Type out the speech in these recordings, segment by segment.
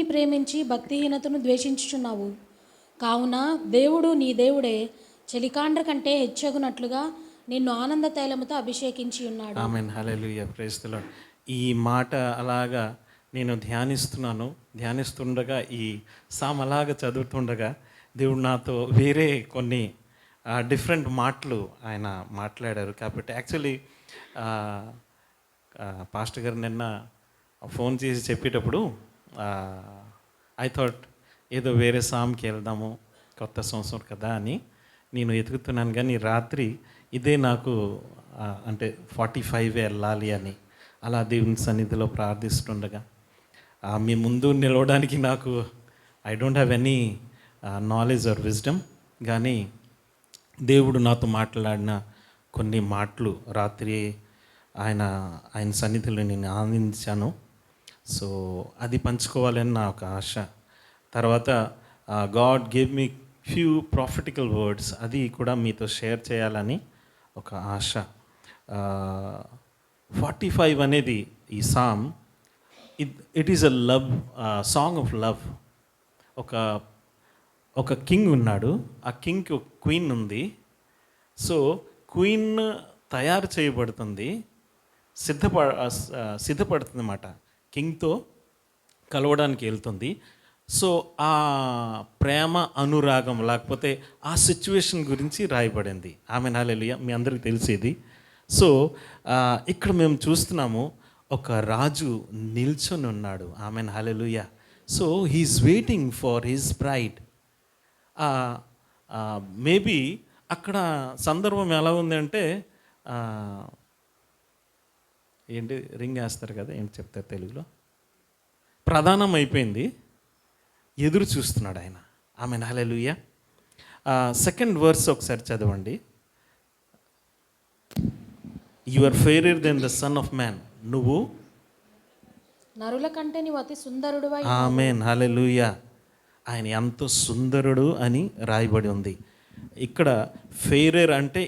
నీతిని ప్రేమించి భక్తిహీనతను ద్వేషించుచున్నావు. కావున దేవుడు నీ దేవుడే చెలికాండ్ర కంటే హెచ్చగునట్లుగా నిన్ను ఆనంద తైలముతో అభిషేకించి ఉన్నాడు. Amen. Hallelujah. Praise the lord. ఈ మాట అలాగా నేను ధ్యానిస్తుండగా ఈ సామ్ అలాగా చదువుతుండగా దేవుడు నాతో వేరే కొన్ని డిఫరెంట్ మాటలు ఆయన మాట్లాడారు. కాబట్టి యాక్చువల్లీ పాస్టర్ గారు నిన్న ఫోన్ చేసి చెప్పేటప్పుడు ఐ థాట్ ఏదో వేరే సామ్కి వెళ్దాము, కొత్త సంవత్సరం కదా అని నేను ఎతుకుతున్నాను. కానీ రాత్రి ఇదే నాకు అంటే 45 వెళ్ళాలి అని అలా దేవుని సన్నిధిలో ప్రార్థిస్తుండగా మీ ముందు నిలవడానికి నాకు I don't have any knowledge or wisdom, కానీ దేవుడు నాతో మాట్లాడిన కొన్ని మాటలు రాత్రి ఆయన సన్నిధిలో నేను ఆనందించాను. సో అది పంచుకోవాలని నా ఒక ఆశ. తర్వాత God gave me few prophetical words, అది కూడా మీతో షేర్ చేయాలని ఒక ఆశ. 45 అనేది ఈ psalm, it is a love song of love. ఒక కింగ్ ఉన్నాడు, ఆ కింగ్కి ఒక క్వీన్ ఉంది. సో క్వీన్ తయారు చేయబడుతుంది, సిద్ధపడుతుంది అన్నమాట, కింగ్తో కలవడానికి వెళ్తుంది. సో ఆ ప్రేమ అనురాగం లేకపోతే ఆ సిచ్యువేషన్ గురించి రాయబడింది. ఆమెన్. హల్లెలూయా. మీ అందరికీ తెలిసేది. సో ఇక్కడ మేము చూస్తున్నాము ఒక రాజు నిల్చొని ఉన్నాడు. Amen. Hallelujah. So he is waiting for his bride. Maybe అక్కడ సందర్భం ఎలా ఉంది అంటే ఏంటి రింగ్ వేస్తారు కదా, ఏంటి చెప్తారు తెలుగులో, ప్రధానం అయిపోయింది, ఎదురు చూస్తున్నాడు ఆయన. ఆమెన్. హల్లెలూయా. సెకండ్ వర్స్ ఒకసారి చదవండి. You are fairer than the son of man. నువ్వు నరుల కంటే నీవు అతి సుందరుడు. ఆమెన్. హల్లెలూయా. ఆయన ఎంతో సుందరుడు అని రాయబడి ఉంది. ఇక్కడ ఫెయిరర్ అంటే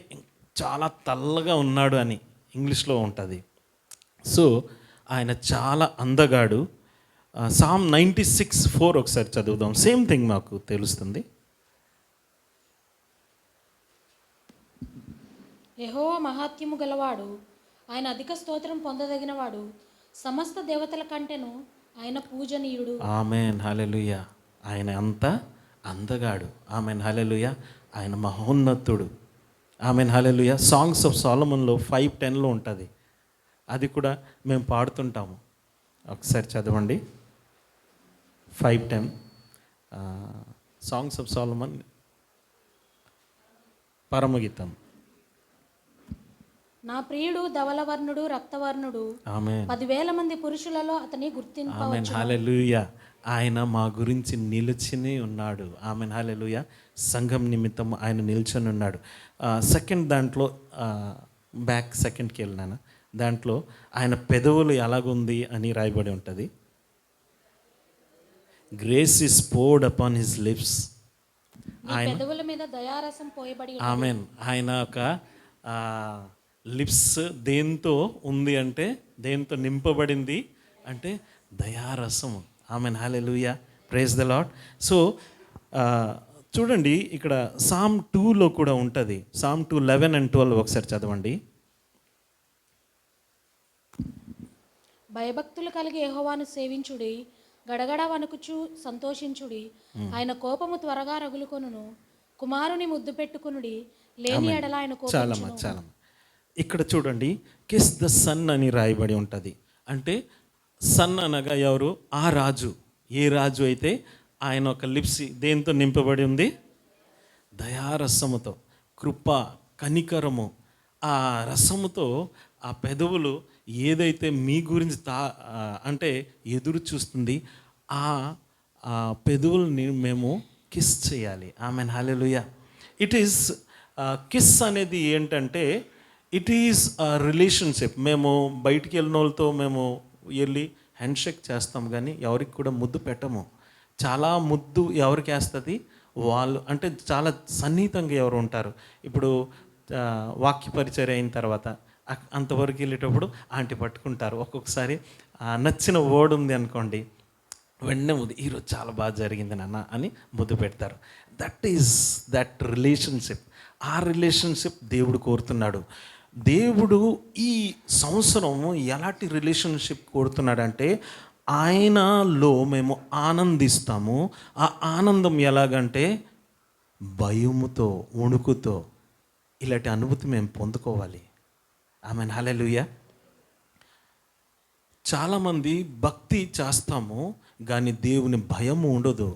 చాలా తెల్లగా ఉన్నాడు అని ఇంగ్లీష్లో ఉంటుంది. సో ఆయన చాలా అందగాడు. సామ్ 96:4 ఒకసారి చదువుదాం. సేమ్ థింగ్ మాకు తెలుస్తుంది. యెహోవా మహాత్యము గలవాడు, ఆయన అధిక స్తోత్రం పొందదగినవాడు, సమస్త దేవతల కంటేను ఆయన పూజనీయుడు. ఆమెన్. హల్లెలూయా. ఆయన అంత అందగాడు. ఆమెన్. హల్లెలూయా. ఆయన మహోన్నతుడు. ఆమెన్. హల్లెలూయా. సాంగ్స్ ఆఫ్ సొలొమన్లో 5:10 ఉంటుంది, అది కూడా మేము పాడుతుంటాము. ఒకసారి చదవండి. 5:10 సాంగ్స్ ఆఫ్ సొలొమన్, పరమగీతం. నా ప్రియుడు ధవలవర్ణుడు రక్తవర్ణుడు, ఆమెన్. 10,000 మంది పురుషులలో అతని ఆమెన్. గుర్తింపవచ్చు. హల్లెలూయా. ఆయన మా గురించి నిలిచిని ఉన్నాడు. ఆమెన్. హల్లెలూయా. సంఘం నిమిత్తం ఆయన నిల్చొని ఉన్నాడు. సెకండ్ దాంట్లో బ్యాక్ సెకండ్కి వెళ్ళినాను. దాంట్లో ఆయన పెదవులు ఎలాగుంది అని రాయబడి ఉంటుంది. Grace is poured upon his lips. ఆయన పెదవుల మీద దయారసం పోయబడి. ఆమెన్. ఆయన ఒక లిప్స్ దేంతో ఉంది అంటే, దేంతో నింపబడింది అంటే దయారసము. ఆమెన్. హల్లెలూయా. Praise the lord. సో చూడండి ఇక్కడ సామ్ 2లో కూడా ఉంటుంది. సామ్ 2 11 and 12 ఒకసారి చదవండి. భయభక్తులు కలిగి యెహోవాను సేవించుడి, గడగడ వణుకుచు సంతోషించుడి. ఆయన కోపము త్వరగా రగులుకొనును, కుమారుని ముద్దు పెట్టుకునుడి, లేని ఎడల ఆయన కోపించును. చాలా ఇక్కడ చూడండి, కిస్ ద సన్ అని రాయబడి ఉంటుంది. అంటే సన్ అనగా ఎవరు? ఆ రాజు. ఏ రాజు అయితే ఆయన ఒక లిప్స్ దేంతో నింపబడి ఉంది? దయారసముతో, కృప, కనికరము. ఆ రసముతో ఆ పెదవులు ఏదైతే మీ గురించి అంటే ఎదురు చూస్తుంది, ఆ పెదవుల్ని మేము కిస్ చేయాలి. ఆమెన్. హల్లెలూయా. ఇట్ ఈస్ కిస్ అనేది ఏంటంటే ఇట్ ఈస్ రిలేషన్షిప్. మేము బయటికి వెళ్ళిన వాళ్ళతో మేము వెళ్ళి హ్యాండ్ షేక్ చేస్తాం, కానీ ఎవరికి కూడా ముద్దు పెట్టము. చాలా ముద్దు ఎవరికి వేస్తుంది? వాళ్ళు అంటే చాలా సన్నిహితంగా ఎవరు ఉంటారు. ఇప్పుడు వాక్య పరిచర్య అయిన తర్వాత అంతవరకు వెళ్ళేటప్పుడు ఆంటీ పట్టుకుంటారు. ఒక్కొక్కసారి నచ్చిన వర్డ్ ఉంది అనుకోండి, వెంటనే ముద్దు, ఈరోజు చాలా బాగా జరిగింది నాన్న అని ముద్దు పెడతారు. దట్ రిలేషన్షిప్, ఆ రిలేషన్షిప్ దేవుడు కోరుతున్నాడు. దేవుడు ఈ సంవత్సరం ఎలాంటి రిలేషన్షిప్ కోరుతున్నాడంటే, ఆయనలో మేము ఆనందిస్తాము. ఆ ఆనందం ఎలాగంటే భయముతో, వణుకుతో, ఇలాంటి అనుభూతి మేము పొందుకోవాలి. ఆమేన్, హల్లెలూయా. చాలామంది భక్తి చేస్తాము కానీ దేవుని భయము ఉండదు.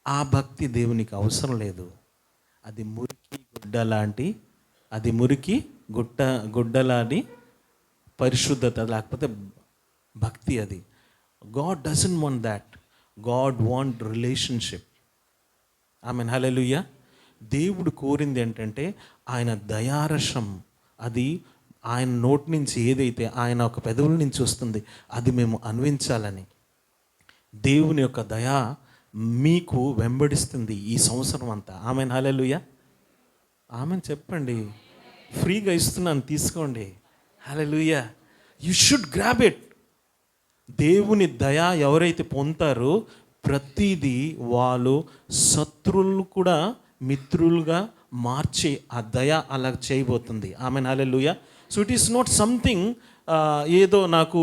ఆ భక్తి దేవునికి అవసరం లేదు. అది మురికి గుడ్డ లాంటి, అది మురికి గుడ్డలాంటి పరిశుద్ధత, లేకపోతే భక్తి. అది God doesn't want that. God want relationship. ఆమేన్, హల్లెలూయా. దేవుడు కోరింది ఏంటంటే ఆయన దయారసం, అది ఆయన నోటి నుంచి ఏదైతే ఆయన ఒక పెదవుల నుంచి వస్తుంది అది మేము అన్వించాలని. దేవుని యొక్క దయ మీకు వెంబడిస్తుంది ఈ సంవత్సరం అంతా. ఆమేన్, హల్లెలూయా. ఆమేన్ చెప్పండి. ఫ్రీగా ఇస్తున్నాను, తీసుకోండి. హల్లెలూయా. You should grab it. దేవుని దయ ఎవరైతే పొందుతారో ప్రతిదీ వాళ్ళు శత్రువులు కూడా మిత్రులుగా మార్చి ఆ దయ అలా చేయబోతుంది. ఆమేన్, హల్లెలూయా. So it is not something ఏదో నాకు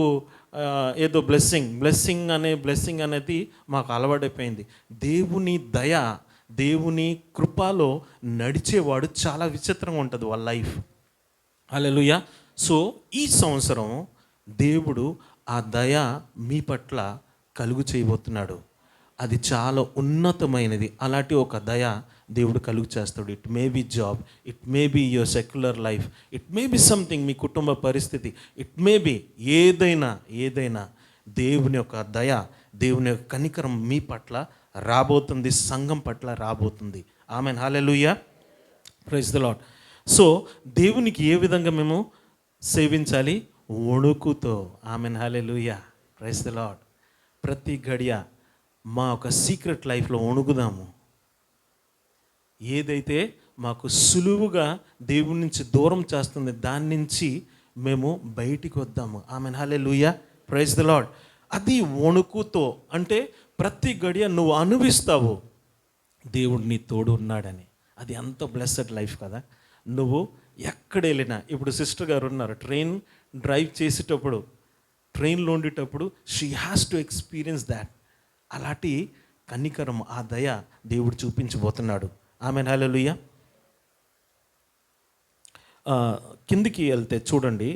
ఏదో బ్లెస్సింగ్ అనేది మాకు అలవాటైపోయింది. దేవుని దయ, దేవుని కృపలో నడిచేవాడు చాలా విచిత్రంగా ఉంటుంది వాళ్ళ లైఫ్. హల్లెలూయా. సో ఈ సంవత్సరం దేవుడు ఆ దయ మీ పట్ల కలుగు చేయబోతున్నాడు. అది చాలా ఉన్నతమైనది. అలాంటి ఒక దయ దేవుడు కలుగు చేస్తాడు. It may be job, it may be your secular life, it may be something, మీ కుటుంబ పరిస్థితి, ఇట్ మే బి ఏదైనా దేవుని యొక్క దయ, దేవుని యొక్క కనికరం మీ పట్ల రాబోతుంది, సంఘం పట్ల రాబోతుంది. ఆమేన్, హల్లెలూయా. Praise the lord. సో దేవునికి ఏ విధంగా మేము సేవించాలి? వణుకుతో. ఆమేన్, హల్లెలూయా. Praise the lord. ప్రతి గడియ మా ఒక సీక్రెట్ లైఫ్లో వణుకుదాము. ఏదైతే మాకు సులువుగా దేవుడి నుంచి దూరం చేస్తుంది దాని నుంచి మేము బయటికి వద్దాము. ఆమేన్, హల్లెలూయా. Praise the lord. అది వణుకుతో అంటే ప్రతి గడియ నువ్వు అనుభవిస్తావు దేవుడు నీ తోడు ఉన్నాడని. అది ఎంత బ్లెస్సెడ్ లైఫ్ కదా. నువ్వు ఎక్కడ వెళ్ళినా, ఇప్పుడు సిస్టర్ గారు ఉన్నారు, ట్రైన్ డ్రైవ్ చేసేటప్పుడు, ట్రైన్లో ఉండేటప్పుడు she has to experience that. అలాంటి కనికరం, ఆ దయ దేవుడు చూపించబోతున్నాడు. ఆమేన్, హల్లెలూయా. కిందికి వెళ్తే చూడండి,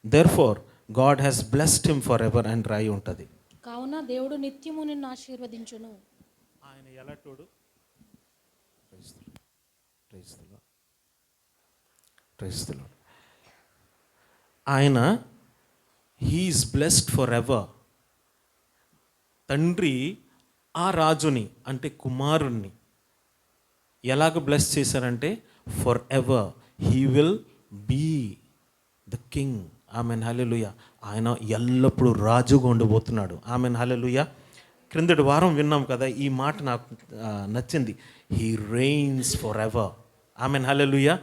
therefore God has blessed him for ever and రాయి ఉంటుంది. కావున దేవుడు నిత్యము నిన్ను ఆశీర్వదించును. ఆయన ఎలాంటోడు? ఆయన హీఈస్ బ్లెస్డ్ ఫర్ ఎవర్. తండ్రి ఆ రాజుని అంటే కుమారుణ్ణి ఎలాగ బ్లెస్ చేశారంటే for ever he will be the king. ఆమెన్, హల్లెలూయా. ఆయన ఎల్లప్పుడూ రాజుగా ఉండబోతున్నాడు. ఆమెన్, హల్లెలూయా. క్రిందటి వారం విన్నాం కదా, ఈ మాట నాకు నచ్చింది. He reigns for ever. ఆమెన్, హల్లెలూయా.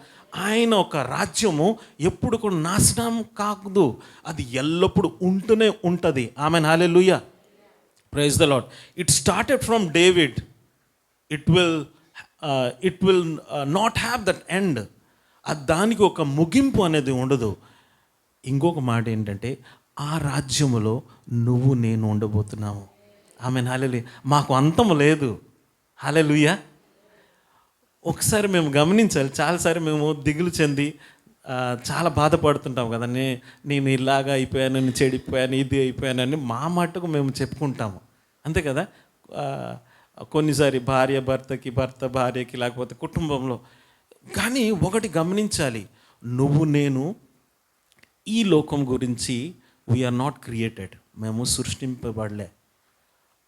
ఆయన ఒక రాజ్యము ఎప్పుడు కూడా నాశనం కాదు, అది ఎల్లప్పుడూ ఉంటూనే ఉంటుంది. Amen, hallelujah. Praise the lord. It started from David. It will not have that end. దానికి ఒక ముగింపు అనేది ఉండదు. ఇంకొక మాట ఏంటంటే ఆ రాజ్యములో నువ్వు నేను ఉండబోతున్నాము. ఆమెన్, హల్లెలూయా. మాకు అంతం లేదు. హల్లెలూయా. ఒకసారి మేము గమనించాలి, చాలాసారి మేము దిగులు చెంది చాలా బాధపడుతుంటాం కదా. నేను ఇలాగా అయిపోయాను, నేను చెడిపోయాను, ఇది అయిపోయానని మా మట్టుకు మేము చెప్పుకుంటాము, అంతే కదా. కొన్నిసారి భార్య భర్తకి, భర్త భార్యకి, లేకపోతే కుటుంబంలో. కానీ ఒకటి గమనించాలి, నువ్వు నేను ఈ లోకం గురించి వీఆర్ నాట్ క్రియేటెడ్. మేము సృష్టింపబడలే.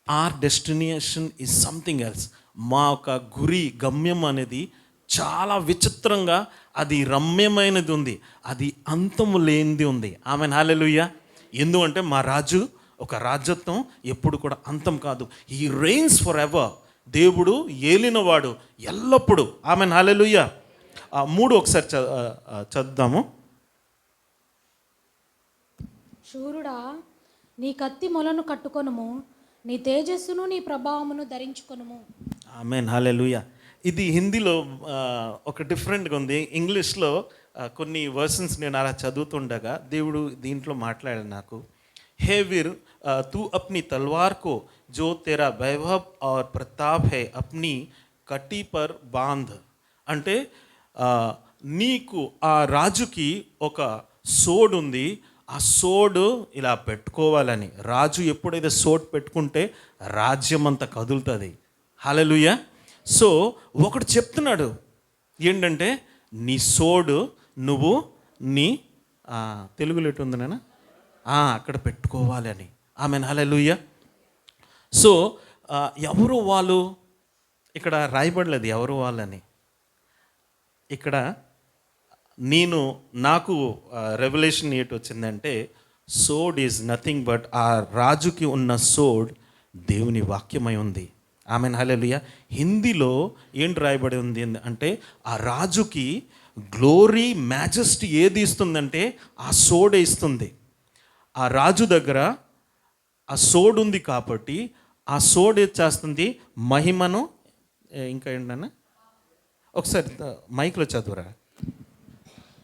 Our destination is something else. మా యొక్క గురి, గమ్యం అనేది చాలా విచిత్రంగా, అది రమ్యమైనది ఉంది, అది అంతము లేనిది ఉంది. ఆమెన్, హల్లెలూయా. ఎందుకంటే మా రాజు ఒక రాజ్యత్వం ఎప్పుడు కూడా అంతం కాదు. He reigns for ever. దేవుడు ఏలినవాడు ఎల్లప్పుడూ. ఆమెన్, హల్లెలూయా. 3 ఒకసారి చదువుదాము. శూరుడా, నీ కత్తి మొలను కట్టుకొనుము, నీ తేజస్సును నీ ప్రభావమును ధరించుకొనుము. ఆమేన్, హల్లెలూయా. ఇది హిందీలో ఒక డిఫరెంట్గా ఉంది. ఇంగ్లీష్లో కొన్ని వర్షన్స్ నేను అలా చదువుతుండగా దేవుడు దీంట్లో మాట్లాడాడు నాకు. हे वीर, तू अपनी तलवार को जो तेरा वैभव और प्रताप है अपनी कटी पर बांध. అంటే నీకు ఆ రాజుకి ఒక సోడ్ ఉంది, ఆ సోడ్ ఇలా పెట్టుకోవాలని. రాజు ఎప్పుడైతే సోడ్ పెట్టుకుంటే రాజ్యం అంతా కదులుతుంది. హల్లెలూయా. సో ఒకడు చెప్తున్నాడు ఏంటంటే, నీ సోడు నువ్వు నీ తెలుగులో ఎటుంది నాన్న, అక్కడ పెట్టుకోవాలి అని. Amen, hallelujah. సో ఎవరు వాళ్ళు, ఇక్కడ రాయబడలేదు ఎవరు వాళ్ళని. ఇక్కడ నాకు రెవల్యూషన్ ఏంటి వచ్చిందంటే, సోడ్ ఈజ్ నథింగ్ బట్, ఆ రాజుకి ఉన్న సోడ్ దేవుని వాక్యమై ఉంది. ఆమెన్, హల్లెలూయా. హిందీలో ఏంటి రాయబడి ఉంది అంటే, ఆ రాజుకి గ్లోరీ మ్యాజెస్టీ ఏది ఇస్తుందంటే ఆ సోడే ఇస్తుంది. ఆ రాజు దగ్గర ఆ సోడ్ ఉంది కాబట్టి ఆ సోడ్ ఏది చేస్తుంది, మహిమను. ఇంకా ఏంటన్నా ఒకసారి మైక్లో చదువురా.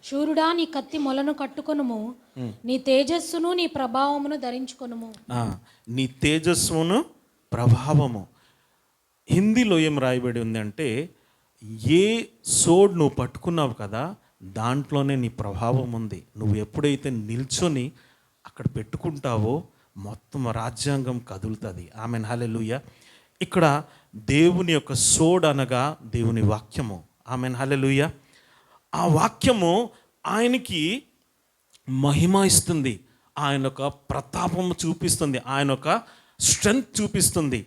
శూరుడా, నీ కత్తి మొలను కట్టుకొనుము, నీ తేజస్సును నీ ప్రభావమును ధరించుకొనుము. నీ తేజస్సును ప్రభావము. హిందీలో ఏం రాయబడి ఉంది అంటే, ఏ సోడ్ నువ్వు పట్టుకున్నావు కదా దాంట్లోనే నీ ప్రభావం ఉంది. నువ్వు ఎప్పుడైతే నిల్చొని అక్కడ పెట్టుకుంటావో మొత్తం రాజ్యాంగం కదులుతుంది. ఆమెన్, హల్లెలూయా. ఇక్కడ దేవుని యొక్క సోడ్ అనగా దేవుని వాక్యము. ఆమెన్, హల్లెలూయా. ఆ వాక్యము ఆయనకి మహిమ ఇస్తుంది, ఆయన యొక్క ప్రతాపము చూపిస్తుంది, ఆయన యొక్క స్ట్రెంగ్త్ చూపిస్తుంది.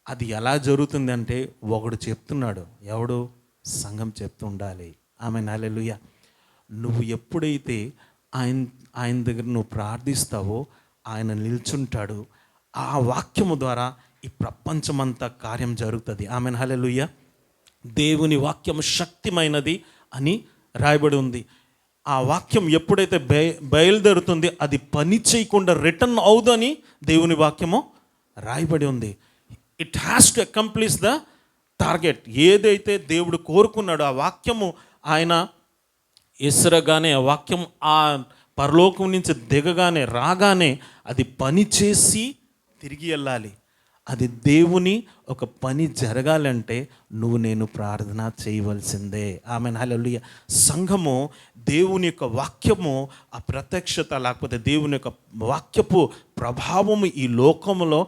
అది ఎలా జరుగుతుంది అంటే, ఒకడు చెప్తున్నాడు, ఎవడు, సంఘం చెప్తూ ఉండాలి. ఆమెన్, హల్లెలూయా. నువ్వు ఎప్పుడైతే ఆయన దగ్గర నువ్వు ప్రార్థిస్తావో ఆయన నిల్చుంటాడు. ఆ వాక్యము ద్వారా ఈ ప్రపంచమంతా కార్యం జరుగుతుంది. ఆమెన్, హల్లెలూయా. దేవుని వాక్యము శక్తిమైనది అని రాయబడి ఉంది. ఆ వాక్యం ఎప్పుడైతే బయలుదేరుతుంది అది పని చేయకుండా రిటర్న్ అవుదని దేవుని వాక్యము రాయబడి ఉంది. It has to accomplish the target. ఏదైతే దేవుడు కోరుకున్నాడో ఆ వాక్యము ఆయన ఎసరగానే, ఆ వాక్యం ఆ పరలోకం నుంచి దిగగానే రాగానే అది పని చేసి తిరిగి వెళ్ళాలి. అది దేవుని ఒక పని జరగాలంటే నువ్వు నేను ప్రార్థన చేయవలసిందే. ఆమెన్, హల్లెలూయా. సంఘము దేవుని యొక్క వాక్యము ఆ ప్రత్యక్షత లేకపోతే దేవుని యొక్క వాక్యపు ప్రభావము ఈ లోకములో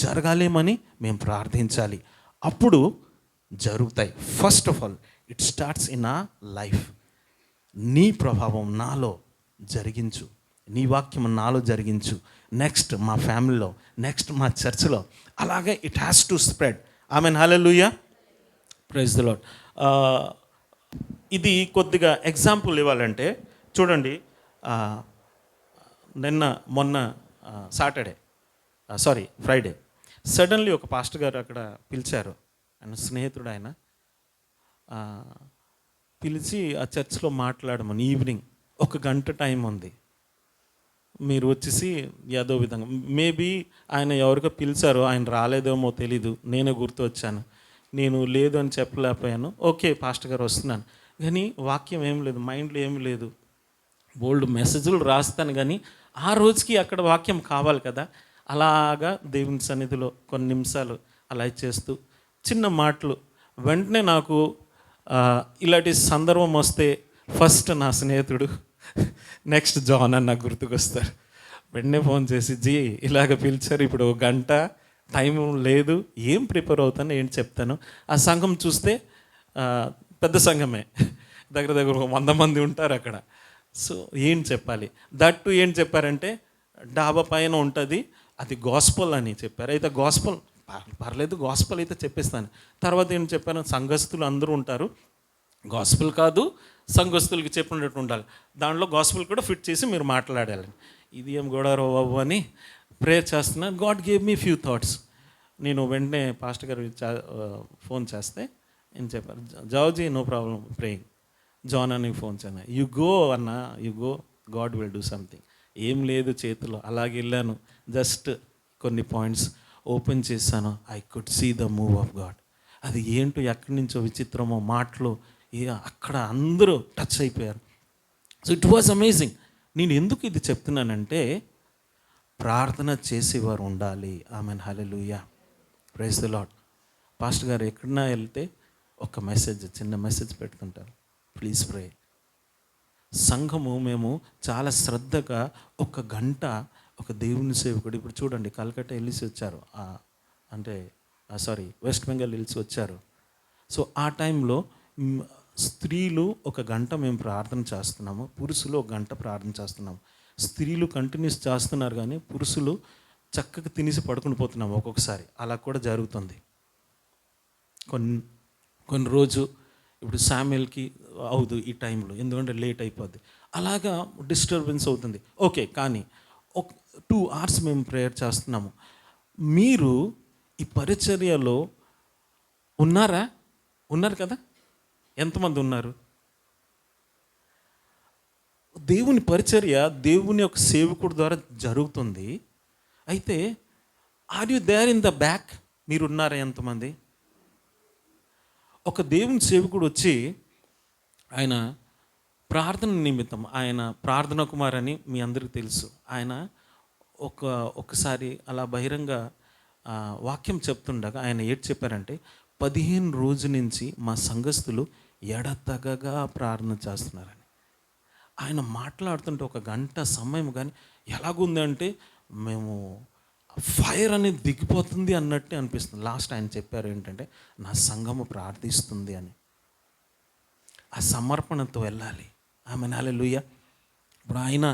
జరగాలేమని మేము ప్రార్థించాలి. అప్పుడు జరుగుతాయి. First of all it starts in ఆ లైఫ్. నీ ప్రభావం నాలో జరిగించు, నీ వాక్యం నాలో జరిగించు. నెక్స్ట్ మా ఫ్యామిలీలో, నెక్స్ట్ మా చర్చ్లో, అలాగే it has to spread. Amen, hallelujah. Praise the lord. ఇది కొద్దిగా ఎగ్జాంపుల్ ఇవ్వాలంటే చూడండి, మొన్న ఫ్రైడే సడన్లీ ఒక పాస్టర్ గారు అక్కడ పిలిచారు. ఆయన స్నేహితుడు, ఆయన పిలిచి ఆ చర్చ్లో మాట్లాడమని. ఈవినింగ్ 1 గంట టైం ఉంది, మీరు వచ్చేసి ఏదో విధంగా, మేబీ ఆయన ఎవరికో పిలిచారో, ఆయన రాలేదేమో తెలీదు, నేనే గుర్తు వచ్చాను. నేను లేదు అని చెప్పలేకపోయాను. ఓకే పాస్టర్ గారు వస్తున్నాను, కానీ వాక్యం ఏం లేదు, మైండ్లో ఏమి లేదు. బోల్డ్ మెసేజ్లు రాస్తాను కానీ ఆ రోజుకి అక్కడ వాక్యం కావాలి కదా. అలాగా దేవుని సన్నిధిలో కొన్ని నిమిషాలు అలా చేస్తూ చిన్న మాటలు. వెంటనే నాకు ఇలాంటి సందర్భం వస్తే ఫస్ట్ నా స్నేహితుడు నెక్స్ట్ జాన్ అని నాకు గుర్తుకొస్తారు. వెంటనే ఫోన్ చేసి, జీ ఇలాగ పిలిచారు, ఇప్పుడు 1 గంట టైం లేదు, ఏం ప్రిపేర్ అవుతాను, ఏంటి చెప్తాను. ఆ సంఘం చూస్తే పెద్ద సంఘమే, దగ్గర 100 మంది ఉంటారు అక్కడ. సో ఏం చెప్పాలి, దట్టు ఏం చెప్పారంటే డాబా పైన ఉంటుంది, అది గాస్పల్ అని చెప్పారు. అయితే గాస్పల్ పర్లేదు, గాస్పల్ అయితే చెప్పేస్తాను. తర్వాత ఏం చెప్పాను, సంఘస్థులు అందరూ ఉంటారు, గాస్పల్ కాదు సంఘస్థులకి చెప్పినట్టు ఉండాలి, దాంట్లో గాస్పల్ కూడా ఫిట్ చేసి మీరు మాట్లాడాలని. ఇది ఏం గొడవ బాబు అని ప్రేయర్ చేస్తున్నా. God gave me few thoughts. నేను వెంటనే పాస్టర్ గారు ఫోన్ చేస్తే ఏం చెప్పారు, జావుజీ నో ప్రాబ్లం ప్రేయింగ్. జాన్ అని ఫోన్ చేయను, యు గో అన్న, you go, god will do something. ఏం లేదు చేతిలో. అలాగే వెళ్ళాను, జస్ట్ కొన్ని పాయింట్స్ ఓపెన్ చేశాను. I could see the move of god. అది ఏంటో ఎక్కడి నుంచో విచిత్రమో మాటలు అక్కడ అందరూ టచ్ అయిపోయారు. So it was amazing. నేను ఎందుకు ఇది చెప్తున్నానంటే, ప్రార్థన చేసేవారు ఉండాలి. Amen, hallelujah, praise the lord. Pastor గారు ఎక్కడన్నా వెళ్తే ఒక మెసేజ్, చిన్న మెసేజ్ పెడుతుంటారు, ప్లీజ్ ప్రే. సంఘము మేము చాలా శ్రద్ధగా ఒక గంట ఒక దేవుని సేవకుడు, ఇప్పుడు చూడండి కలకత్తా వెళ్ళి వచ్చారు, వెస్ట్ బెంగాల్ వెళ్ళి వచ్చారు. సో ఆ టైంలో స్త్రీలు ఒక గంట మేము ప్రార్థన చేస్తున్నాము, పురుషులు ఒక గంట ప్రార్థన చేస్తున్నాము. స్త్రీలు కంటిన్యూస్ చేస్తున్నారు కానీ పురుషులు చక్కగా తినేసి పడుకుని పోతున్నాము ఒక్కొక్కసారి. అలా కూడా జరుగుతుంది. కొన్ని రోజు ఇప్పుడు శామ్యుయల్కి అవుదు ఈ టైంలో, ఎందుకంటే లేట్ అయిపోద్ది, అలాగా డిస్టర్బెన్స్ అవుతుంది. ఓకే, కానీ 2 hours మేము ప్రేయర్ చేస్తున్నాము. మీరు ఈ పరిచర్యలో ఉన్నారు కదా? ఎంతమంది ఉన్నారు? దేవుని పరిచర్య దేవుని యొక్క సేవకుడు ద్వారా జరుగుతుంది. అయితే are you there in the back? మీరు ఉన్నారా ఎంతమంది? ఒక దేవుని సేవకుడు వచ్చి, ఆయన ప్రార్థన నిమిత్తం, ఆయన ప్రార్థన కుమార్ అని మీ అందరికీ తెలుసు. ఆయన ఒకసారి అలా బహిరంగ వాక్యం చెప్తుండగా ఆయన ఏం చెప్పారంటే, 15 రోజుల నుంచి మా సంఘస్థులు ఎడతెగగా ప్రార్థన చేస్తున్నారని. ఆయన మాట్లాడుతుంటే ఒక గంట సమయం కానీ ఎలాగుందంటే మేము ఫైర్ అనేది దిగిపోతుంది అన్నట్టు అనిపిస్తుంది. లాస్ట్ ఆయన చెప్పారు ఏంటంటే, నా సంఘము ప్రార్థిస్తుంది అని. ఆ సమర్పణతో వెళ్ళాలి. Amen, hallelujah. ఇప్పుడు ఆయన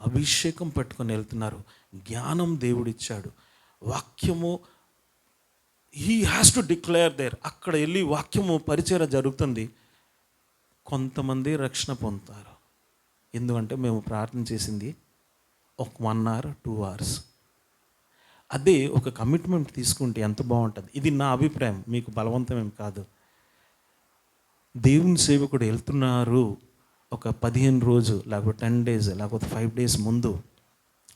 అభిషేకం పెట్టుకొని వెళ్తున్నారు, జ్ఞానం దేవుడిచ్చాడు, వాక్యము he has to declare there. అక్కడ వెళ్ళి వాక్యము పరిచర్య జరుగుతుంది. కొంతమంది రక్షణ పొందుతారు. ఎందుకంటే మేము ప్రార్థన చేసింది ఒక 1 hour 2 hours. అదే ఒక కమిట్మెంట్ తీసుకుంటే ఎంత బాగుంటుంది. ఇది నా అభిప్రాయం, మీకు బలవంతమేం కాదు. దేవుని సేవకుడు వెళ్తున్నారు, ఒక 15 రోజు లేకపోతే 10 days లేకపోతే 5 days ముందు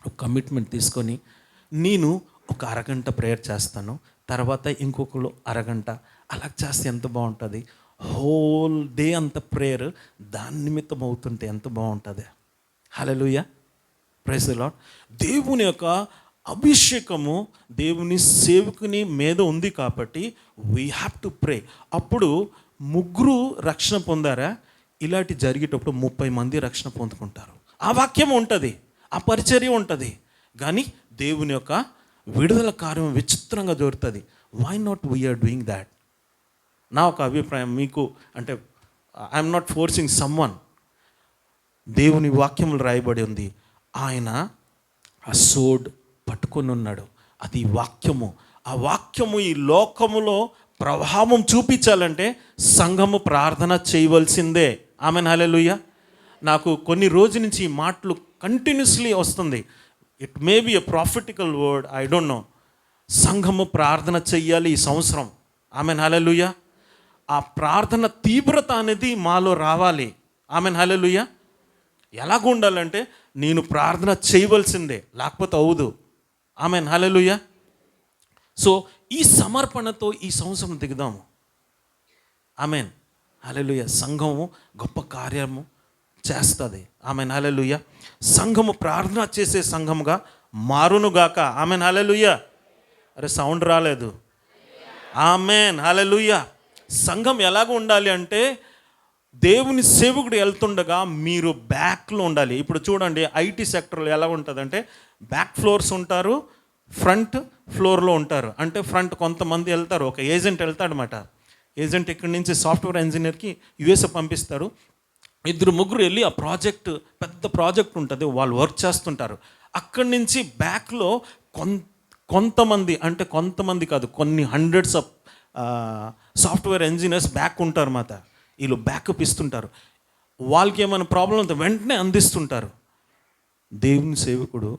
ఒక కమిట్మెంట్ తీసుకొని, నేను ఒక అరగంట ప్రేయర్ చేస్తాను, తర్వాత ఇంకొకరు అరగంట, అలా చేస్తే ఎంత బాగుంటుంది. హోల్ డే అంత ప్రేయర్ దాని నిమిత్తం అవుతుంటే ఎంత బాగుంటుంది. హల్లెలూయా, ప్రైజ్ ది లార్డ్. దేవుని యొక్క అభిషేకము దేవుని సేవకుని మీద ఉంది కాబట్టి వీ హ్యావ్ టు ప్రే. అప్పుడు 3 రక్షణ పొందారా, ఇలాంటి జరిగేటప్పుడు 30 మంది రక్షణ పొందుకుంటారు. ఆ వాక్యం ఉంటుంది, ఆ పరిచర్య ఉంటుంది, కానీ దేవుని యొక్క విడుదల కార్యం విచిత్రంగా జరుగుతుంది. Why not we are doing that? నా ఒక అభిప్రాయం మీకు, అంటే ఐఎమ్ నాట్ ఫోర్సింగ్ సమ్వన్. దేవుని వాక్యములు రాయబడి ఉంది, ఆయన ఆ సోడ్ పట్టుకొని ఉన్నాడు, అది వాక్యము. ఆ వాక్యము ఈ లోకములో ప్రభావం చూపించాలంటే సంఘము ప్రార్థన చేయవలసిందే. ఆమెన్, హల్లెలూయా. నాకు కొన్ని రోజుల నుంచి ఈ మాటలు కంటిన్యూస్లీ వస్తుంది. It may B a prophetical word, I don't no. సంఘము ప్రార్థన చెయ్యాలి ఈ సంవత్సరం. ఆమెన్, హల్లెలూయా. ఆ ప్రార్థన తీవ్రత అనేది మాలో రావాలి. ఆమెన్, హల్లెలూయా. ఎలాగ ఉండాలంటే నేను ప్రార్థన చేయవలసిందే, లేకపోతే అవుదు. Amen, hallelujah. సో ఈ సమర్పణతో ఈ సంవత్సరం దిగుదాము. ఆమెన్, హల్లెలూయా. సంఘము గొప్ప కార్యము చేస్తుంది. ఆమెన్, హల్లెలూయా. సంఘము ప్రార్థన చేసే సంఘముగా మారునుగాక. ఆమెన్, హల్లెలూయా. అరే సౌండ్ రాలేదు. ఆమెన్, హల్లెలూయా. సంఘం ఎలాగ ఉండాలి అంటే, దేవుని సేవకుడు వెళ్తుండగా మీరు బ్యాక్లో ఉండాలి. ఇప్పుడు చూడండి ఐటీ సెక్టర్లో ఎలా ఉంటుందంటే, బ్యాక్ ఫ్లోర్స్ ఉంటారు, ఫ్రంట్ ఫ్లోర్లో ఉంటారు. అంటే ఫ్రంట్ కొంతమంది వెళ్తారు, ఒక ఏజెంట్ వెళ్తాడనమాట. ఏజెంట్ ఇక్కడి నుంచి సాఫ్ట్వేర్ ఇంజనీర్కి యుఎస్ఏ పంపిస్తారు. 2-3 వెళ్ళి ఆ ప్రాజెక్ట్, పెద్ద ప్రాజెక్ట్ ఉంటుంది, వాళ్ళు వర్క్ చేస్తుంటారు. అక్కడి నుంచి బ్యాక్లో కొంతమంది, అంటే కొంతమంది కాదు, కొన్ని hundreds of software engineers back ఉంటారు మాట. వీళ్ళు బ్యాకప్ ఇస్తుంటారు. వాళ్ళకి ఏమైనా ప్రాబ్లం ఉంటే వెంటనే అందిస్తుంటారు. దేవుని సేవకుడు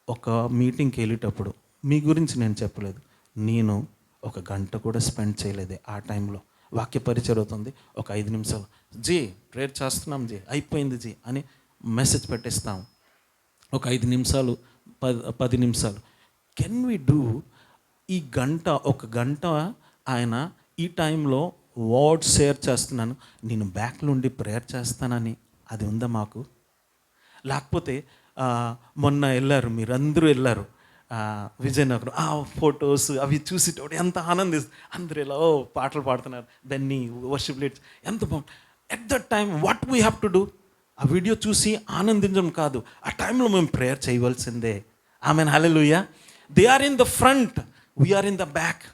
ఒక మీటింగ్కి వెళ్ళేటప్పుడు, మీ గురించి నేను చెప్పలేదు, నేను ఒక గంట కూడా స్పెండ్ చేయలేదే ఆ టైంలో. వాక్య పరిచయం అవుతుంది, ఒక 5 నిమిషాలు జీ ప్రేయర్ చేస్తున్నాం జీ, అయిపోయింది జీ అని మెసేజ్ పెట్టేస్తాం. ఒక 5 నిమిషాలు 10 నిమిషాలు. కెన్ వి డూ ఈ గంట, ఒక గంట ఆయన ఈ టైంలో వర్డ్ షేర్ చేస్తున్నాను, నేను బ్యాక్ నుండి ప్రేయర్ చేస్తానని అది ఉందా మాకు? లేకపోతే మొన్న వెళ్ళారు, మీరందరూ వెళ్ళారు విజయనగరం, ఆ ఫొటోస్ అవి చూసేటప్పుడు ఎంత ఆనందిస్తుంది, అందరూ ఎలా పాటలు పాడుతున్నారు, బెన్నీ వర్షిప్ లీడ్స్ ఎంత బాగుంది. At that time what we have to do? ఆ వీడియో చూసి ఆనందించడం కాదు, ఆ టైంలో మేము ప్రేయర్ చేయవలసిందే. ఆమెన్, హల్లెలూయా. They are in the front, we're in the back.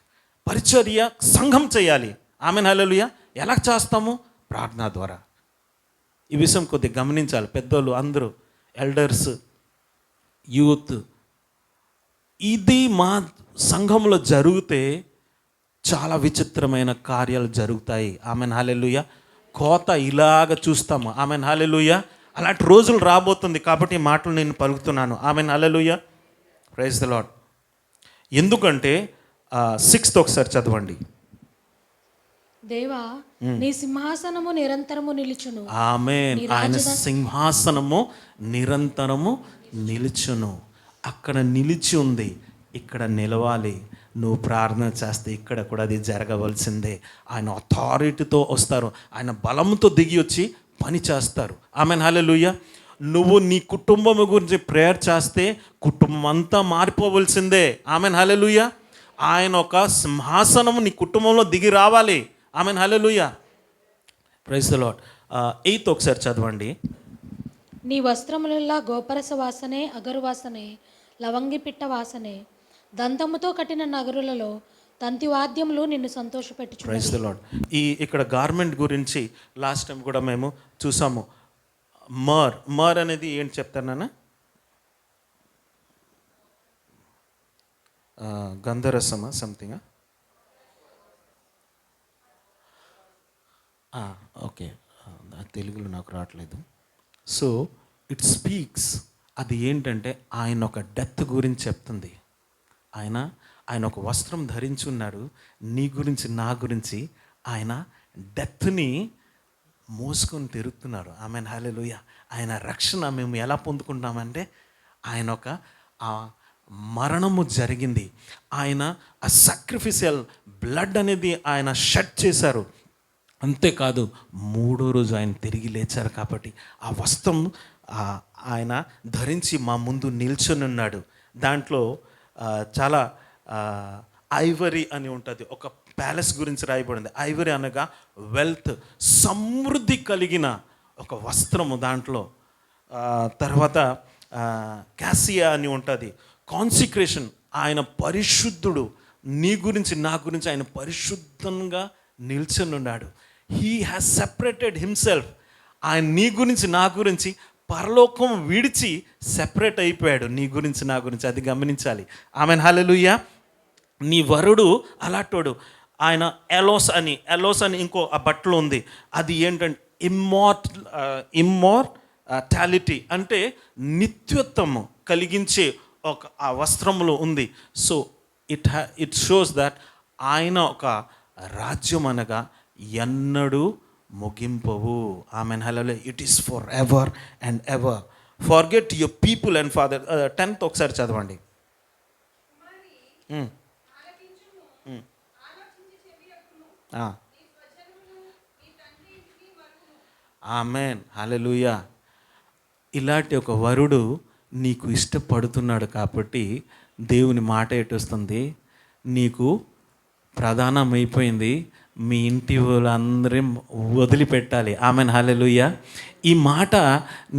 పరిచర్య సంఘం చేయాలి. ఆమెన్, హల్లెలూయా. ఎలా చేస్తాము? ప్రార్థన ద్వారా. ఈ విషయం కొద్దిగా గమనించాలి పెద్దోళ్ళు అందరూ, ఎల్డర్స్, యూత్. ఇది మా సంఘంలో జరిగితే చాలా విచిత్రమైన కార్యాలు జరుగుతాయి. ఆమెన్, హల్లెలూయా. కోత ఇలాగ చూస్తాము. ఆమెన్, హల్లెలూయా. అలాంటి రోజులు రాబోతుంది కాబట్టి ఈ మాటలు నేను పలుకుతున్నాను. ఆమెన్, హల్లెలూయా. Praise the lord. ఎందుకంటే 6th ఒకసారి చదవండి. దేవా, నీ సింహాసనము నిరంతరము నిలుచును. ఆమేన్. ఆయన సింహాసనము నిరంతరము నిలుచును. అక్కడ నిలిచి ఉంది, ఇక్కడ నిలవాలి. నువ్వు ప్రార్థన చేస్తే ఇక్కడ కూడా అది జరగవలసిందే. ఆయన అథారిటీతో వస్తారు, ఆయన బలంతో దిగి వచ్చి పని చేస్తారు. ఆమేన్, హల్లెలూయా. నువ్వు నీ కుటుంబం గురించి ప్రేయర్ చేస్తే కుటుంబం అంతా మారిపోవలసిందే. ఆమేన్, హల్లెలూయా. ఆయన ఒక సింహాసనం నీ కుటుంబంలో దిగి రావాలి. ఆమేన్, హల్లెలూయా. Praise the lord. 8th ఒకసారి చదవండి. నీ వస్త్రములల్లా గోపరస వాసనే, అగరు వాసనే, లవంగి పిట్ట వాసనే, దంతముతో కట్టిన నగరులలో తంతి వాద్యములు నిన్ను సంతోషపెట్టుచున్నవి. Praise the lord. ఇక్కడ గార్మెంట్ గురించి లాస్ట్ టైం కూడా మేము చూసాము. మర్ అనేది ఏంటి చెప్తానా? గంధరసమా సంథింగ్? ఓకే, తెలుగులో నాకు రావట్లేదు. సో ఇట్ స్పీక్స్, అది ఏంటంటే ఆయన ఒక డెత్ గురించి చెప్తుంది. ఆయన ఒక వస్త్రం ధరించున్నాడు, నీ గురించి నా గురించి ఆయన డెత్ని మోసుకొని తిరుగుతున్నారు. ఆమెన్, హల్లెలూయా. ఆయన రక్షణ మేము ఎలా పొందుకుంటామంటే ఆయన ఒక మరణము జరిగింది, ఆయన ఆ సాక్రిఫిషియల్ బ్లడ్ అనేది ఆయన షెడ్ చేశారు. అంతేకాదు 3వ రోజు ఆయన తిరిగి లేచారు. కాబట్టి ఆ వస్త్రం ఆయన ధరించి మా ముందు నిల్చొని ఉన్నాడు. దాంట్లో చాలా ఐవరీ అని ఉంటుంది, ఒక ప్యాలెస్ గురించి రాయబడింది. ఐవరీ అనగా వెల్త్, సమృద్ధి కలిగిన ఒక వస్త్రము. దాంట్లో తర్వాత క్యాసియా అని ఉంటుంది, కాన్సిక్రేషన్. ఆయన పరిశుద్ధుడు, నీ గురించి నా గురించి ఆయన పరిశుద్ధంగా నిల్చొని ఉన్నాడు. He has separated himself. ఆయన నీ గురించి నా గురించి పరలోకం విడిచి సెపరేట్ అయిపోయాడు, నీ గురించి నా గురించి. అది గమనించాలి. ఆమెన్, హల్లెలూయా. నీ వరుడు అలాంటోడు. ఆయన ఎలోస్ అని ఇంకో ఆ బట్టలు ఉంది. అది ఏంటంటే ఇమ్మోర్టాలిటీ, అంటే నిత్యత్వము కలిగించే ఒక ఆ వస్త్రములో ఉంది. సో ఇట్ షోస్ దట్ ఆయన ఒక రాజ్యం అనగా ఎన్నడూ ముగింపవు. ఆమెన్, హల్లెలూయా. It is for ever and ever. Forget your people and father. 10th ఒకసారి చదవండి. ఆమెన్, హల్లెలూయా. ఇలాంటి ఒక వరుడు నీకు ఇష్టపడుతున్నాడు కాబట్టి దేవుని మాట ఎటొస్తుంది, నీకు ప్రధానమైపోయింది, మీ ఇంటి వాళ్ళందరం వదిలిపెట్టాలి. ఆమెన్, హల్లెలూయా. ఈ మాట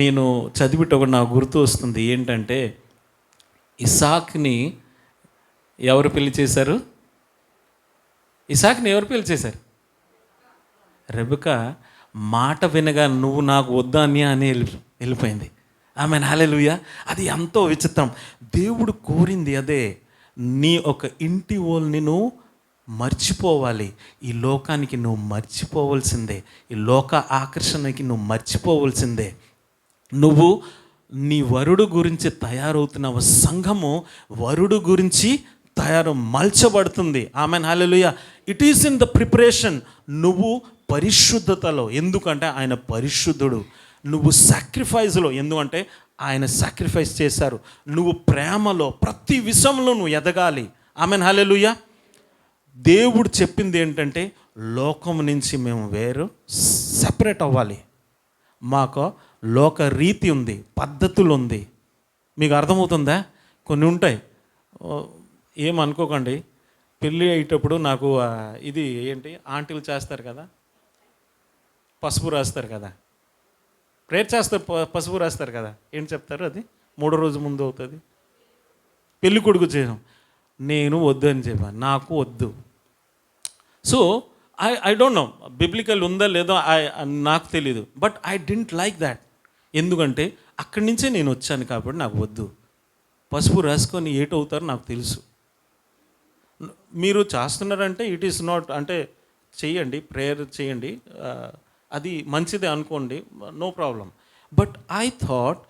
నేను చదివిటప్పుడు నాకు గుర్తు వస్తుంది. ఏంటంటే ఇసాక్ని ఎవరు పెళ్లి చేశారు? ఇసాక్ని ఎవరు పెళ్లి చేశారు? రెబెకా మాట వినగా నువ్వు నాకు వద్దా అని వెళ్ళిపోయింది. ఆమెన్, హల్లెలూయా. అది ఎంతో విచిత్రం. దేవుడు కోరింది అదే. నీ ఒక ఇంటి వాళ్ళని నువ్వు మర్చిపోవాలి, ఈ లోకానికి నువ్వు మర్చిపోవలసిందే, ఈ లోక ఆకర్షణకి నువ్వు మర్చిపోవలసిందే. నువ్వు నీ వరుడు గురించి తయారవుతున్నావు. సంఘము వరుడు గురించి మలచబడుతుంది. ఆమెన్, హల్లెలూయా. It is in the preparation. నువ్వు పరిశుద్ధతలో, ఎందుకంటే ఆయన పరిశుద్ధుడు. నువ్వు సాక్రిఫైస్లో, ఎందుకంటే ఆయన సాక్రిఫైస్ చేశారు. నువ్వు ప్రేమలో ప్రతి విషయంలో నువ్వు ఎదగాలి. ఆమెన్ హల్లెలూయా. దేవుడు చెప్పింది ఏంటంటే లోకం నుంచి మేము వేరు సెపరేట్ అవ్వాలి. మాకు లోక రీతి ఉంది, పద్ధతులు ఉంది. మీకు అర్థమవుతుందా? కొన్ని ఉంటాయి. ఏమనుకోకండి, పెళ్ళి అయ్యేటప్పుడు నాకు ఇది ఏంటి ఆంటీలు చేస్తారు కదా, పసుపు రాస్తారు కదా, ప్రేయర్ చేస్తారు, పసుపు రాస్తారు కదా, ఏంటి చెప్తారు? అది 3వ రోజు ముందు అవుతుంది. పెళ్ళి కొడుకు చేయడం నేను వద్దు అని చెప్పాను, నాకు వద్దు. So I don't no biblical ఉందా లేదో నాకు తెలీదు, but I didn't like that. ఎందుకంటే అక్కడి నుంచే నేను వచ్చాను కాబట్టి నాకు వద్దు. పసుపు రాసుకొని ఏటవుతారో నాకు తెలుసు. మీరు చేస్తున్నారంటే ఇట్ ఈస్ నాట్, అంటే చేయండి, ప్రేయర్ చేయండి, అది మంచిదే అనుకోండి, no problem. But I thought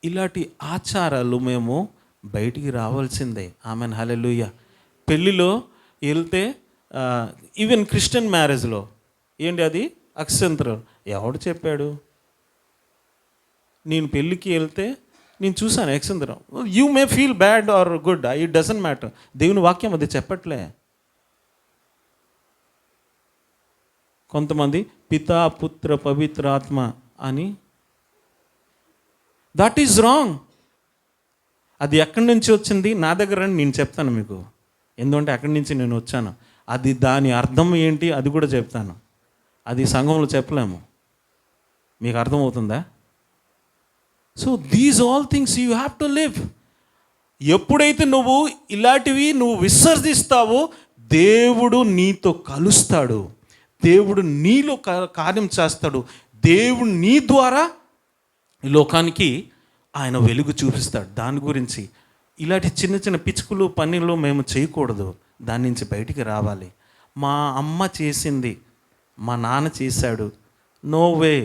ఇలాంటి ఆచారాలు మేము బయటికి రావాల్సిందే. Amen hallelujah. పెళ్ళిలో వెళ్తే ఈవెన్ క్రిస్టియన్ మ్యారేజ్లో ఏంటి అది అక్షంతరం. ఎవడు చెప్పాడు? నేను పెళ్ళికి వెళ్తే నేను చూసాను అక్షంతరం. You may feel bad or good, it doesn't matter. దేవుని వాక్యం అది చెప్పట్లే. కొంతమంది పితా పుత్ర పవిత్ర ఆత్మ అని, దట్ ఈజ్ రాంగ్. అది ఎక్కడి నుంచి వచ్చింది నా దగ్గర నేను చెప్తాను మీకు, ఎందుకంటే అక్కడి నుంచి నేను వచ్చాను. అది దాని అర్థం ఏంటి అది కూడా చెప్తాను. అది సంఘంలో చెప్పలేము. మీకు అర్థమవుతుందా? So these all things you have to live. ఎప్పుడైతే నువ్వు ఇలాంటివి నువ్వు విసర్జిస్తావో దేవుడు నీతో కలుస్తాడు, దేవుడు నీలో కార్యం చేస్తాడు, దేవుడు నీ ద్వారా ఈ లోకానికి ఆయన వెలుగు చూపిస్తాడు. దాని గురించి ఇలాంటి చిన్న చిన్న పిచ్చుకలు పనులు మేము చేయకూడదు, దాని నుంచి బయటికి రావాలి. మా అమ్మ చేసింది, మా నాన్న చేశాడు, నో వే.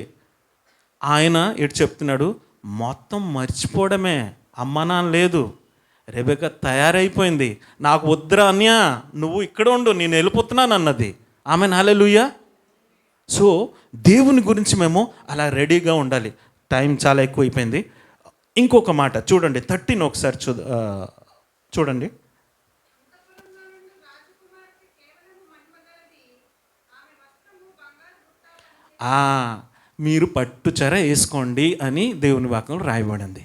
ఆయన ఎటు చెప్తున్నాడు, మొత్తం మర్చిపోవడమే. అమ్మ నాన్న లేదు, రెబెక్క తయారైపోయింది, నాకు వద్దురా అన్యా, నువ్వు ఇక్కడ ఉండు, నేను వెళ్ళిపోతున్నాను అన్నది. Amen hallelujah. సో దేవుని గురించి మేము అలా రెడీగా ఉండాలి. టైం చాలా ఎక్కువ అయిపోయింది. ఇంకొక మాట చూడండి, 13 ఒకసారి చూడండి. మీరు పట్టుచర వేసుకోండి అని దేవుని వాక్యంలో రాయబడింది.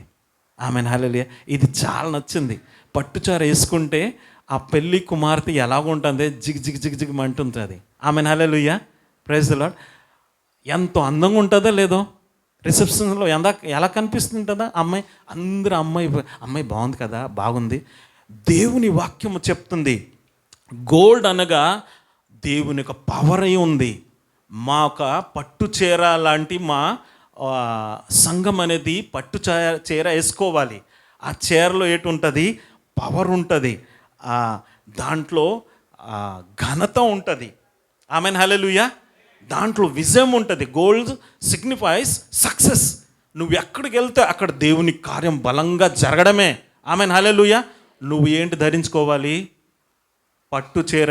Amen hallelujah. ఇది చాలా నచ్చింది. పట్టుచార వేసుకుంటే ఆ పెళ్ళి కుమార్తె ఎలాగుంటుంది, జిగ్ జిగ్ జిగ్ జిగ్ అంటుంది. Amen hallelujah. Praise the lord. ఎంతో అందంగా ఉంటుందో లేదో, రిసెప్షన్లో ఎలా కనిపిస్తుంటుందా అమ్మాయి, అందరూ అమ్మాయి బాగుంది కదా, బాగుంది. దేవుని వాక్యము చెప్తుంది, గోల్డ్ అనగా దేవుని యొక్క పవర్ అయి ఉంది. మా ఒక పట్టు చీర లాంటి మా సంఘం అనేది పట్టు చీర వేసుకోవాలి. ఆ చీరలో ఏటు ఉంటుంది, పవర్ ఉంటుంది, దాంట్లో ఘనత ఉంటుంది. ఆమెన్ హల్లెలూయా. దాంట్లో విజయం ఉంటుంది. Gold signifies success. నువ్వు ఎక్కడికి వెళ్తే అక్కడ దేవుని కార్యం బలంగా జరగడమే. ఆమెన్ హల్లెలూయా. నువ్వు ఏంటి ధరించుకోవాలి? పట్టు చీర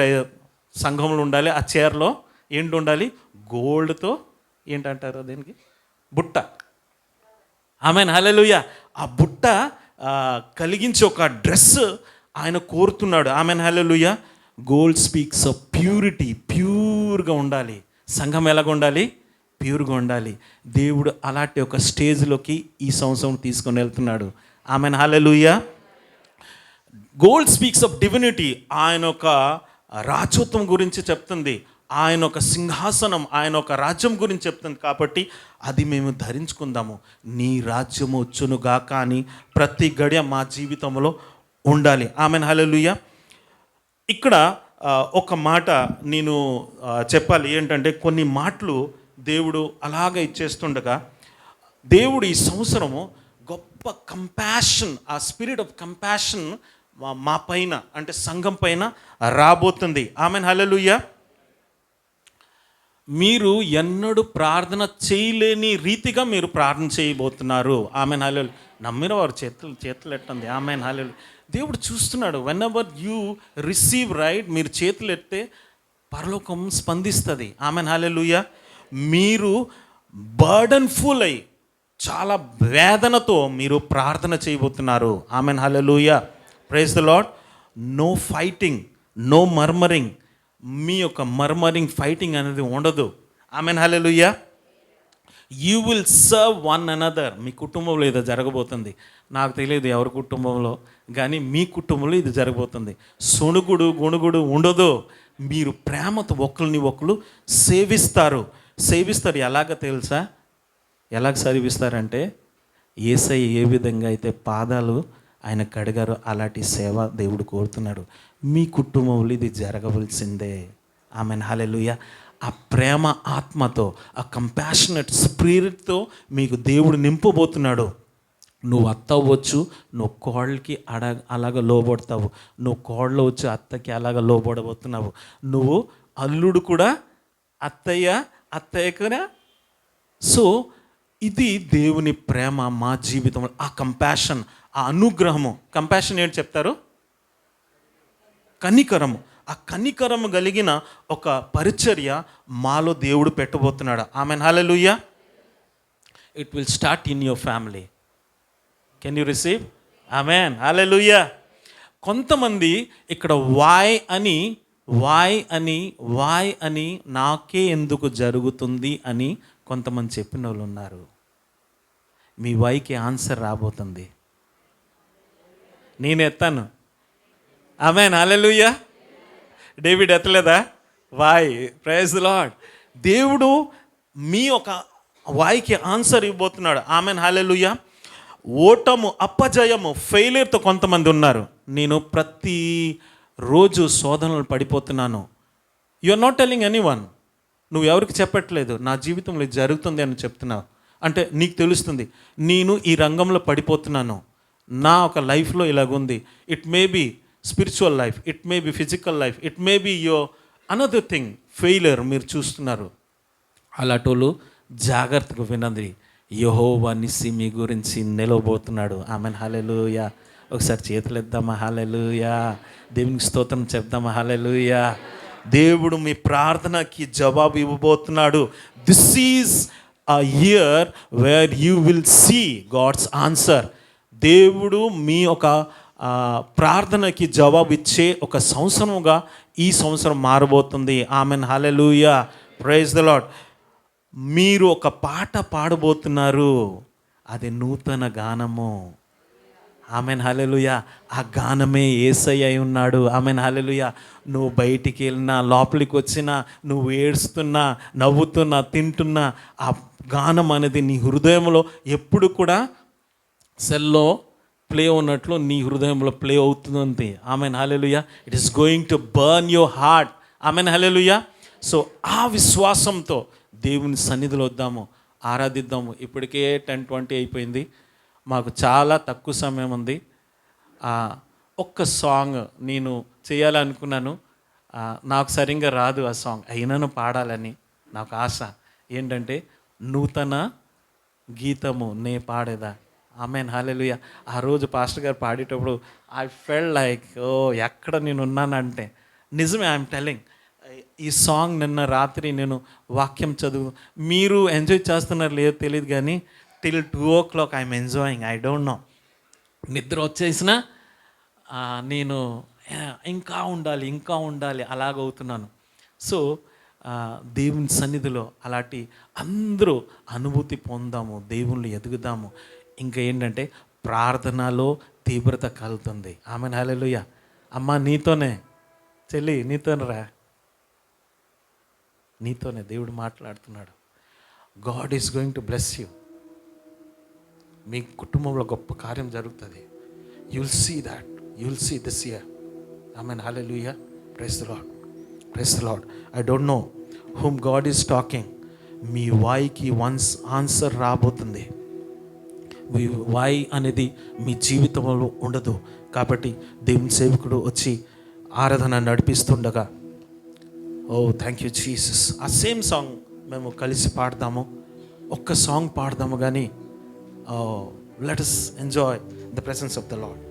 సంఘంలో ఉండాలి. ఆ చీరలో ఏంటి ఉండాలి? గోల్డ్తో ఏంటంటారు దీనికి, బుట్ట. ఆమెన్ హల్లెలూయా. ఆ బుట్ట కలిగించి ఒక డ్రెస్ ఆయన కోరుతున్నాడు. Amen hallelujah. Gold speaks of purity. ప్యూర్గా ఉండాలి సంఘం. ఎలాగ ఉండాలి? ప్యూర్గా ఉండాలి. దేవుడు అలాంటి ఒక స్టేజ్లోకి ఈ సంవత్సరం తీసుకొని వెళ్తున్నాడు. Amen hallelujah. Gold speaks of divinity. ఆయన ఒక రాజత్వం గురించి చెప్తుంది, ఆయన ఒక సింహాసనం, ఆయన ఒక రాజ్యం గురించి చెప్తుంది. కాబట్టి అది మేము ధరించుకుందాము. నీ రాజ్యము వచ్చునుగా కానీ ప్రతి గడియ మా జీవితంలో ఉండాలి. ఆమెన్ హల్లెలూయా. ఇక్కడ ఒక మాట నేను చెప్పాలి ఏంటంటే, కొన్ని మాటలు దేవుడు అలాగ ఇచ్చేస్తుండగా దేవుడు ఈ సంవత్సరము గొప్ప కంపాషన్, ఆ స్పిరిట్ ఆఫ్ కంపాషన్ మా పైన అంటే సంఘం పైన రాబోతుంది. ఆమెన్ హల్లెలూయా. మీరు ఎన్నడూ ప్రార్థన చేయలేని రీతిగా మీరు ప్రార్థన చేయబోతున్నారు. ఆమెన్ హల్లెలూయా. నమ్మిన వారు చేతులు ఎట్టండి. ఆమెన్ హల్లెలూయా. దేవుడు చూస్తున్నాడు. Whenever you receive right, మీరు చేతులు ఎత్తే పరలోకం స్పందిస్తుంది. ఆమెన్ హల్లెలూయా. మీరు బర్డన్ ఫుల్ అయ్యి చాలా వేదనతో మీరు ప్రార్థన చేయబోతున్నారు. ఆమెన్, హల్లెలూయా, praise the lord. No fighting, no murmuring. మీ యొక్క మర్మరింగ్, ఫైటింగ్ అనేది ఉండదు. ఆమెన్, హల్లెలూయా. You will serve one another. మీ కుటుంబంలో ఇది జరగబోతుంది. నాకు తెలియదు ఎవరి కుటుంబంలో, కానీ మీ కుటుంబంలో ఇది జరగబోతుంది. సొణుగుడు గొణుగుడు ఉండదు. మీరు ప్రేమతో ఒకరిని ఒకరు సేవిస్తారు. ఎలాగ తెలుసా? ఎలాగ సేవిస్తారంటే, యేసయ్య ఏ విధంగా అయితే పాదాలు ఆయన కడిగారో అలాంటి సేవ దేవుడు కోరుతున్నాడు. మీ కుటుంబంలో ఇది జరగవలసిందే. ఆమెన్, హల్లెలూయా. ఆ ప్రేమ ఆత్మతో, ఆ కంపాషనెట్ స్పిరిట్తో మీకు దేవుడు నింపబోతున్నాడు. నువ్వు అత్త అవ్వచ్చు, నువ్వు కోళ్ళకి అలాగ లోబడతావు. నువ్వు కోళ్ళు వచ్చి అత్తకి అలాగ లోబడబోతున్నావు. నువ్వు అల్లుడు కూడా అత్తయ్య కూడా. సో ఇది దేవుని ప్రేమ మా జీవితంలో. ఆ కంపాషన్, ఆ అనుగ్రహము. కంపాషన్ ఏంటి చెప్తారు? కనికరము. ఆ కనికరము కలిగిన ఒక పరిచర్య మాలో దేవుడు పెట్టబోతున్నాడు. ఆమెన్, హల్లెలూయా. It will start in your family. Can you receive? ఆమెన్, హల్లెలూయా. కొంతమంది ఇక్కడ వాయ్ అని నాకే ఎందుకు జరుగుతుంది అని కొంతమంది చెప్పిన వాళ్ళు ఉన్నారు. మీ వాయికి ఆన్సర్ రాబోతుంది. నేను ఎత్తాను. ఆమెన్, హల్లెలూయా. డేవిడ్ ఎత్తలేదా? వాయ్, ప్రైజ్ ది లార్డ్. దేవుడు మీ ఒక వాయికి ఆన్సర్ ఇవ్వబోతున్నాడు. ఆమెన్, హల్లెలూయా. ఓటము, అపజయము, ఫెయిలియర్తో కొంతమంది ఉన్నారు. నేను ప్రతి రోజు శోధనలు పడిపోతున్నాను. You are not telling anyone. నువ్వు ఎవరికి చెప్పట్లేదు నా జీవితంలో ఇది జరుగుతుంది అని చెప్తున్నావు. అంటే నీకు తెలుస్తుంది, నేను ఈ రంగంలో పడిపోతున్నాను, నా ఒక లైఫ్లో ఇలాగుంది. It may be spiritual life, it may be physical life, it may be your another thing, failure మీరు చూస్తున్నారు. అలాంటోళ్ళు జాగ్రత్తగా వినండి. యెహోవా నిస్సి మీ గురించి నిలవబోతున్నాడు. ఆమెన్, హల్లెలూయా. ఒకసారి చేతులు ఎద్దామా? హల్లెలూయా. దేవునికి స్తోత్రం చెప్దామా? హల్లెలూయా. దేవుడు మీ ప్రార్థనకి జవాబు ఇవ్వబోతున్నాడు. This is a year where you will see god's answer. దేవుడు మీ ఒక ప్రార్థనకి జవాబు ఇచ్చే ఒక సంవత్సరముగా ఈ సంవత్సరం మారబోతుంది. ఆమెన్, హల్లెలూయా, ప్రైజ్ ద లార్డ్. మీరు ఒక పాట పాడబోతున్నారు. అది నూతన గానము. ఆమెన్, హల్లెలూయా. ఆ గానమే యేసయ్య అయి ఉన్నాడు. ఆమెన్, హల్లెలూయా. నువ్వు బయటికి వెళ్ళినా, లోపలికి వచ్చినా, నువ్వు ఏడుస్తున్నా, నవ్వుతున్నా, తింటున్నా, ఆ గానం అనేది నీ హృదయంలో ఎప్పుడు కూడా సెల్లో ప్లే ఉన్నట్లు నీ హృదయంలో ప్లే అవుతుంది. ఆమెన్, హల్లెలూయా. It is going to burn your heart. Amen, hallelujah. So ఆ విశ్వాసంతో దేవుని సన్నిధిలో వద్దాము, ఆరాధిద్దాము. ఇప్పటికే 10:20 అయిపోయింది. మాకు చాలా తక్కువ సమయం ఉంది. ఒక్క సాంగ్ నేను చేయాలనుకున్నాను. నాకు సరిగ్గా రాదు ఆ సాంగ్, అయినను పాడాలని నాకు ఆశ. ఏంటంటే, నూతన గీతము నే పాడేదా. ఆమెన్, హల్లెలూయా. ఆ రోజు పాస్టర్ గారు పాడేటప్పుడు ఐ ఫెల్ట్ లైక్, ఎక్కడ నేను ఉన్నానంటే నిజమే. ఐఎమ్ టెల్లింగ్, ఈ సాంగ్ నిన్న రాత్రి నేను వాక్యం చదువు, మీరు ఎంజాయ్ చేస్తున్నారు లేదో తెలియదు, కానీ till 2 o'clock I'm enjoying. I don't no. నిద్ర వచ్చేసిన నేను ఇంకా ఉండాలి అలాగవుతున్నాను. సో దేవుని సన్నిధిలో అలాంటి అందరూ అనుభూతి పొందాము, దేవుళ్ళు ఎదుగుదాము. ఇంకా ఏంటంటే ప్రార్థనలో తీవ్రత కలుగుతుంది. ఆమెన్, హల్లెలూయా. అమ్మ నీతోనే, చెల్లి నీతోనే రా, నీతోనే దేవుడు మాట్లాడుతున్నాడు. God is going to bless you. మీ కుటుంబంలో గొప్ప కార్యం జరుగుతుంది. You will see that, you will see this year. ఆమెన్, హల్లెలూయా. Praise the lord, praise the lord. I don't know whom God is talking. మీ వాయికి వన్స్ ఆన్సర్ రాబోతుంది. వాయి అనేది మీ జీవితంలో ఉండదు. కాబట్టి దేవుని సేవకుడు వచ్చి ఆరాధన నడిపిస్తుండగా, ఓ థ్యాంక్ యూ జీసస్, ఆ సేమ్ సాంగ్ మేము కలిసి పాడదాము. ఒక్క సాంగ్ పాడదాము, కానీ let us enjoy the presence of the lord.